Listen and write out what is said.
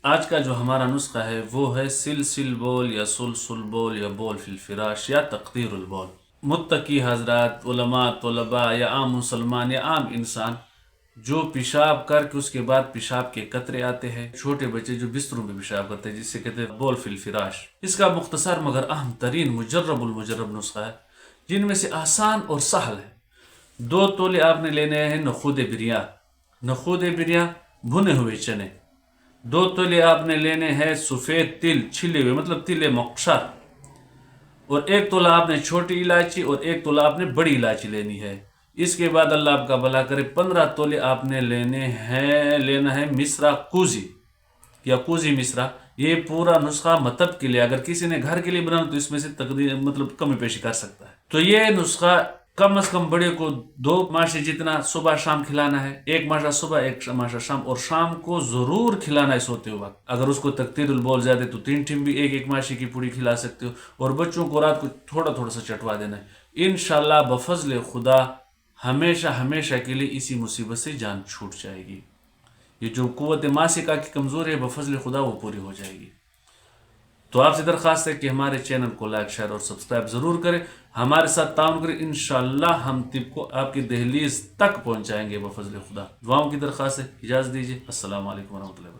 آج کا جو ہمارا نسخہ ہے وہ ہے سلسل بول یا سلسل بول یا بول فی الفراش یا تقدیر البول۔ متقی حضرات، علماء، طلباء یا عام مسلمان یا عام انسان جو پیشاب کر کے اس کے بعد پیشاب کے قطرے آتے ہیں، چھوٹے بچے جو بستروں میں پیشاب کرتے ہیں، جس سے کہتے ہیں بول فی الفراش، اس کا مختصر مگر اہم ترین مجرب المجرب نسخہ ہے، جن میں سے آسان اور سہل ہے۔ 2 تولے آپ نے لینے ہیں نخود بریا، نخود بریا بھنے ہوئے چنے۔ 2 تولے آپ نے لینے ہیں سفید تل چھلے ہوئے، مطلب تل مقشر، اور 1 تولہ آپ نے چھوٹی الائچی اور 1 تولہ آپ نے بڑی الائچی لینی ہے۔ اس کے بعد اللہ آپ کا بھلا کرے 15 تولے آپ نے لینا ہے مصرا کوزی یا کوزی مصرا۔ یہ پورا نسخہ مطب کے لیے، اگر کسی نے گھر کے لیے بنانا تو اس میں سے مطلب کمی پیشی کر سکتا ہے۔ تو یہ نسخہ کم از کم بڑے کو 2 ماشے جتنا صبح شام کھلانا ہے، 1 ماشا صبح 1 ماشا شام، اور شام کو ضرور کھلانا ہے سوتے وقت۔ اگر اس کو تقدیر البول زیادہ تو 3 ٹھم بھی 1 ماشے کی پوڑی کھلا سکتے ہو، اور بچوں کو رات کو تھوڑا تھوڑا سا چٹوا دینا ہے۔ انشاءاللہ بفضل خدا ہمیشہ ہمیشہ کے لیے اسی مصیبت سے جان چھوٹ جائے گی۔ یہ جو قوت ماسکہ کی کمزوری ہے بفضل خدا وہ پوری ہو جائے گی۔ تو آپ سے درخواست ہے کہ ہمارے چینل کو لائک، شیئر اور سبسکرائب ضرور کریں، ہمارے ساتھ تعاون کریں، انشاءاللہ ہم طب کو آپ کی دہلیز تک پہنچائیں گے بفضل خدا۔ دعاؤں کی درخواست ہے، اجازت دیجیے، السلام علیکم ورحمۃ اللہ وبرکاتہ۔